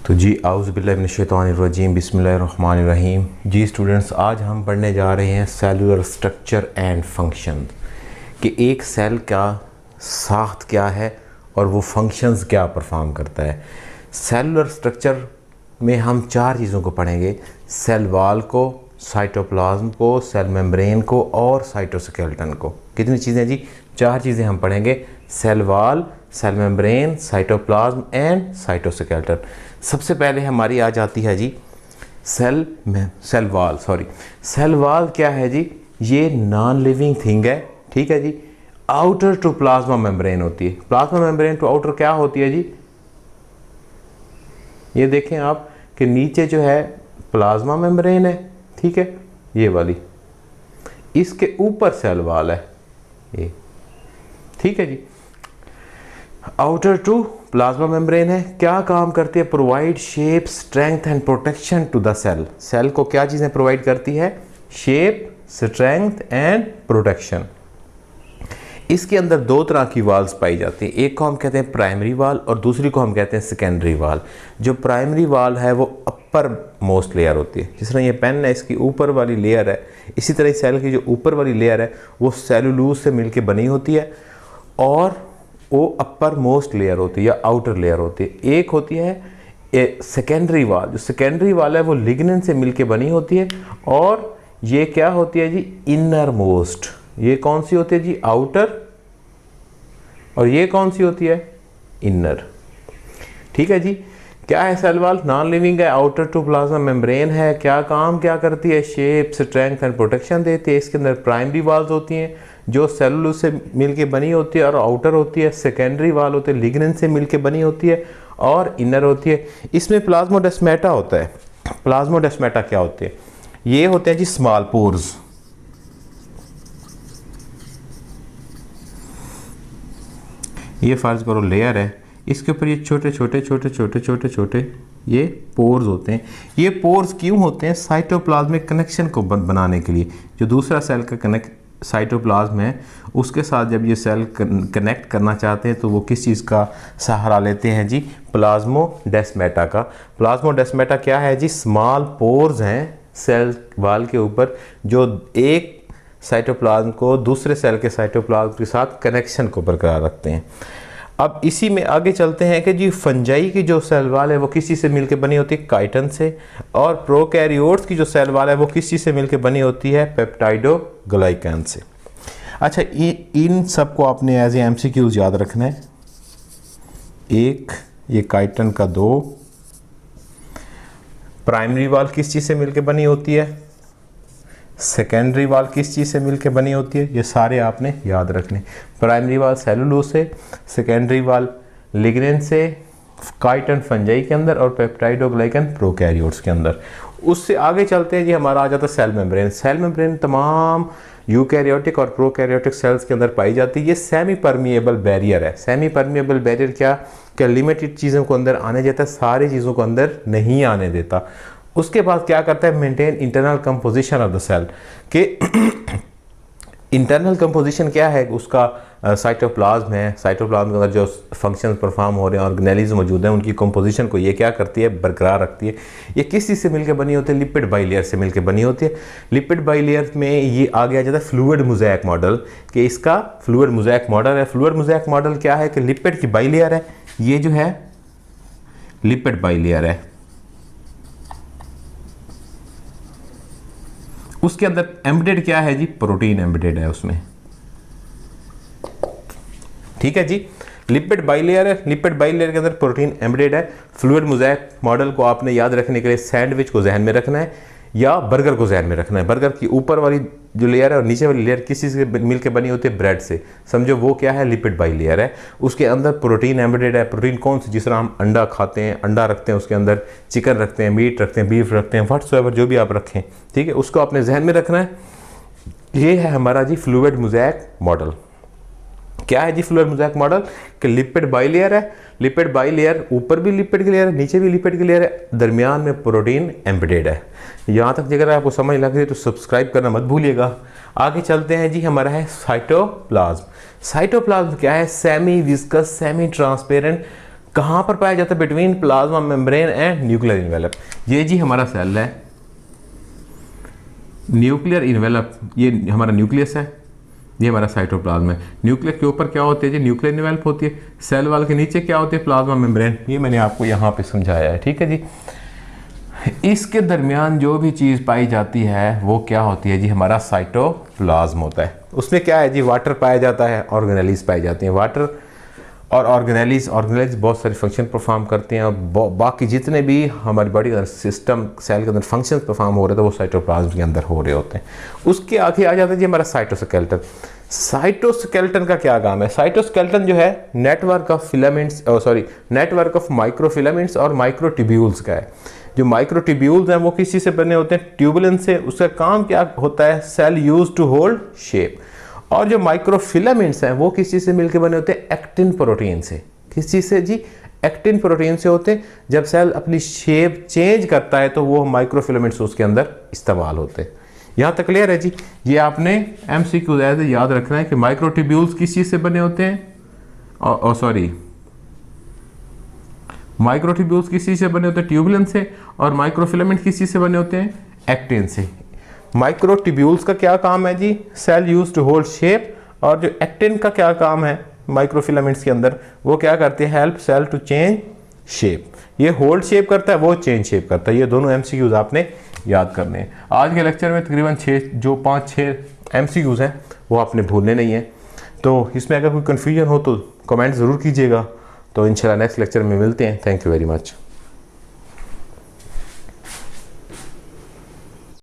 तो जी आउज़ु बिल्लाहि मिनश्शैतानिर्रजीम बिस्मिल्लाहिर्रहमानिर्रहीम। जी स्टूडेंट्स, आज हम पढ़ने जा रहे हैं सेलुलर स्ट्रक्चर एंड फंक्शन कि एक सेल का साख्त क्या है और वो फंक्शंस क्या परफॉर्म करता है। सेलुलर स्ट्रक्चर में हम चार चीज़ों को पढ़ेंगे: सेल वाल को, साइटोप्लाज्म को, सेल मेम्ब्रेन को और साइटोस्केलेटन को। कितनी चीज़ें जी? चार चीज़ें हम पढ़ेंगे: cell wall, cell membrane, cytoplasm and cytoskeleton. सबसे पहले हमारी आ जाती है जी सेल वाल क्या है जी? ये नॉन लिविंग थिंग है, ठीक है जी। आउटर टू प्लाज्मा मेम्ब्रेन होती है। प्लाज्मा मेम्ब्रेन टू आउटर क्या होती है जी? ये देखें आप कि नीचे जो है प्लाज्मा मेम्ब्रेन है, ठीक है, ये वाली, इसके ऊपर सेल वाल है ये, ठीक है जी। आउटर टू प्लाज्मा मेम्ब्रेन है, क्या काम करती है? Provide shape, strength and protection to the cell. Cell को क्या चीज़ें प्रोवाइड करती है? Shape, strength and protection. इसके अंदर दो तरह की वाल्स पाई जाती हैं। एक को हम कहते हैं प्राइमरी वाल और दूसरी को हम कहते हैं सेकेंडरी वाल। जो प्राइमरी वाल है वो अपर मोस्ट लेयर होती है। जिस तरह ये पेन है, इसकी ऊपर वाली लेयर है, इसी तरह सेल की जो ऊपर वाली लेयर है वो सेलुलोज से मिलकर बनी होती है और वो अपर मोस्ट लेयर होती है या आउटर लेयर होती है। एक होती है सेकेंडरी वाल। जो सेकेंडरी वाल है वो लिग्निन से मिलके बनी होती है और ये क्या होती है जी? Inner most. ये कौन सी होती है जी? आउटर। और ये कौन सी होती है? इनर, ठीक है जी। क्या है सेल वाल? नॉन लिविंग है, आउटर टू प्लाज्मा मेम्ब्रेन है। क्या काम क्या करती है? शेप, स्ट्रेंथ एंड प्रोटेक्शन देती है। इसके अंदर प्राइमरी वाल्स होती हैं जो सेलुलोज से मिलके बनी होती है और आउटर होती है। सेकेंडरी वाल होते हैं, लिग्निन से मिलके बनी होती है और इनर होती है। इसमें प्लाज्मोडेस्माटा होता है। प्लाज्मोडेस्माटा क्या होते हैं? ये होते हैं जी स्मॉल पोर्स। ये फर्ज करो लेयर है, इसके ऊपर ये छोटे छोटे ये पोर्स होते हैं। ये पोर्स क्यों होते हैं? साइटोप्लाज्मिक कनेक्शन को बनाने के लिए। जो दूसरा सेल का साइटोप्लाज्म है उसके साथ जब ये सेल कनेक्ट करना चाहते हैं तो वो किस चीज़ का सहारा लेते हैं जी? प्लाज्मोडेस्माटा का। प्लाज्मोडेस्माटा क्या है जी? स्मॉल पोर्स हैं सेल वाल के ऊपर जो एक साइटोप्लाज्म को दूसरे सेल के साइटोप्लाज्म के साथ कनेक्शन को बरकरार रखते हैं। अब इसी में आगे चलते हैं कि जी फंजाई की जो सेल वाल है वो किस चीज़ से मिलकर बनी होती है? काइटन से। और प्रोकैरियोट्स की जो सेल वाल है वो किस चीज़ से मिलकर बनी होती है? पेप्टाइडोग्लाइकन से। अच्छा, इन सब को आपने एज ए MCQs याद रखना है। एक ये काइटन का, दो प्राइमरी वाल किस चीज़ से मिलकर बनी होती है? सेकेंडरी वाल किस चीज़ से मिलकर बनी होती है? ये सारे आपने याद रखने। प्राइमरी वाल सेलुलोज से, सेकेंडरी वाल लिग्निन से, काइटन फंजाई के अंदर और पेप्टाइडोग्लाइकन प्रोकैरियोट्स के अंदर। उससे आगे चलते हैं जी, हमारा आ जाता है सेल मेम्ब्रेन। सेल मेम्ब्रेन तमाम यूकैरियोटिक और प्रोकैरियोटिक सेल्स के अंदर पाई जाती है। ये सेमी परमिएबल बैरियर है। सेमी परमिएबल बैरियर क्या लिमिटेड चीज़ों को अंदर आने देता है, सारी चीज़ों को अंदर नहीं आने देता। उसके बाद क्या करता है? Maintain internal composition of the cell के इंटरनल कंपोजिशन क्या है उसका? साइटोप्लाज्म है, साइटोप्लाज्म के अंदर जो फंक्शंस परफॉर्म हो रहे हैं, ऑर्गेनेल्स मौजूद हैं, उनकी कंपोजिशन को ये क्या करती है? बरकरार रखती है। ये किस चीज़ से मिलकर बनी होती है? लिपिड बाइलेयर से मिलकर बनी होती है। लिपिड बाइलेयर में ये आ गया जाता है फ्लूइड मोज़ेक मॉडल, कि इसका फ्लूइड मोज़ेक मॉडल है। फ्लूइड मोज़ेक मॉडल क्या है कि लिपिड की बाइलेयर है, ये जो है लिपिड बाइलेयर है, उसके अंदर एम्बेडेड क्या है जी? प्रोटीन एम्बेडेड है उसमें, ठीक है जी। लिपिड बाइलेयर है, लिपिड बाइलेयर के अंदर प्रोटीन एम्बेडेड है। फ्लूइड मोज़ेक मॉडल को आपने याद रखने के लिए सैंडविच को जहन में रखना है या बर्गर को जहन में रखना है। बर्गर की ऊपर वाली जो लेयर है और नीचे वाली लेयर किस चीज़ से मिलकर बनी होती है? ब्रेड से। समझो वो क्या है? लिपिड बाइलेयर है। उसके अंदर प्रोटीन एम्बेडेड है। प्रोटीन कौन सी? जिस तरह हम अंडा खाते हैं, अंडा रखते हैं उसके अंदर, चिकन रखते हैं, मीट रखते हैं, बीफ रखते हैं, व्हाट्सएवर जो भी आप रखें, ठीक है, उसको आपने जहन में रखना है। ये है हमारा जी फ्लूइड मोज़ेक मॉडल। क्या है जी फ्लूइड मोज़ेक मॉडल? कि लिपिड बाइलेयर है, लिपिड बाइलेयर ऊपर भी लिपिड की लेयर है, नीचे भी लिपिड की लेयर है, दरमियान में प्रोटीन एम्बेडेड है। यहाँ तक अगर आपको समझ लग रही है तो सब्सक्राइब करना मत भूलिएगा। आगे चलते हैं जी, हमारा है साइटोप्लाज्म। साइटोप्लाज्म क्या है? सेमी विस्कस, सेमी ट्रांसपेरेंट कहाँ पर पाया जाता है? Between plasma membrane and nuclear envelope. ये जी हमारा सेल है, न्यूक्लियर इन्वेलप, ये हमारा न्यूक्लियस है, ये हमारा साइटोप्लाज्म है। न्यूक्लियर के ऊपर क्या होती है जी? न्यूक्लियर इन्वेलप होती है। सेल वाल के नीचे क्या होती है? Plasma membrane. ये मैंने आपको यहाँ पे समझाया है, ठीक है जी। इसके दरमियान जो भी चीज़ पाई जाती है वो क्या होती है जी? हमारा साइटोप्लाज्म होता है। उसमें क्या है जी? वाटर पाया जाता है, ऑर्गेनेलीज पाई जाती हैं। वाटर और ऑर्गेनेलीज बहुत सारे फंक्शन परफॉर्म करते हैं, और बाकी जितने भी हमारी बॉडी के अंदर सिस्टम, सेल के अंदर फंक्शन परफॉर्म हो रहे थे वो साइटोप्लाज्म के अंदर हो रहे होते हैं। उसके आगे आ जाता है जी हमारा साइटोस्केलेटन। साइटोस्केलेटन का क्या काम है? साइटोस्केलेटन जो है network of filaments, network of microfilaments और माइक्रोट्यूब्यूल्स का है। जो माइक्रोट्यूब्यूल्स हैं वो किस चीज़ से बने होते हैं? ट्यूबुलेन से। उसका काम क्या होता है? Cell use to hold shape. और जो माइक्रोफिलामेंट्स हैं वो किस चीज़ से मिलकर बने होते हैं? एक्टिन प्रोटीन से। किस चीज़ से जी? एक्टिन प्रोटीन से होते हैं। जब सेल अपनी शेप चेंज करता है तो वो माइक्रोफिलामेंट्स उसके अंदर इस्तेमाल होते हैं। यहाँ तक क्लियर है जी? ये आपने MCQ याद रखना है कि माइक्रोट्यूब्यूल्स किस चीज़ से बने होते हैं? माइक्रोट्यूब्यूल्स किस चीज़ से बने होते हैं? ट्यूबुलेन से। और माइक्रोफिलामेंट किस चीज़ से बने होते हैं? एक्टिन से। माइक्रोट्यूब्यूल्स का क्या काम है जी? Cell use to hold shape. और जो एक्टिन का क्या काम है माइक्रोफिलामेंट्स के अंदर? वो क्या करते हैं? Help cell to change shape. ये होल्ड शेप करता है, वो चेंज शेप करता है। ये दोनों MCQs आपने याद करने हैं। आज के लेक्चर में तकरीबन 5-6 MCQs हैं, वो आपने भूलने नहीं है। तो इसमें अगर कोई कन्फ्यूजन हो तो कमेंट ज़रूर कीजिएगा। तो इंशाल्लाह नेक्स्ट लेक्चर में मिलते हैं। Thank you very much.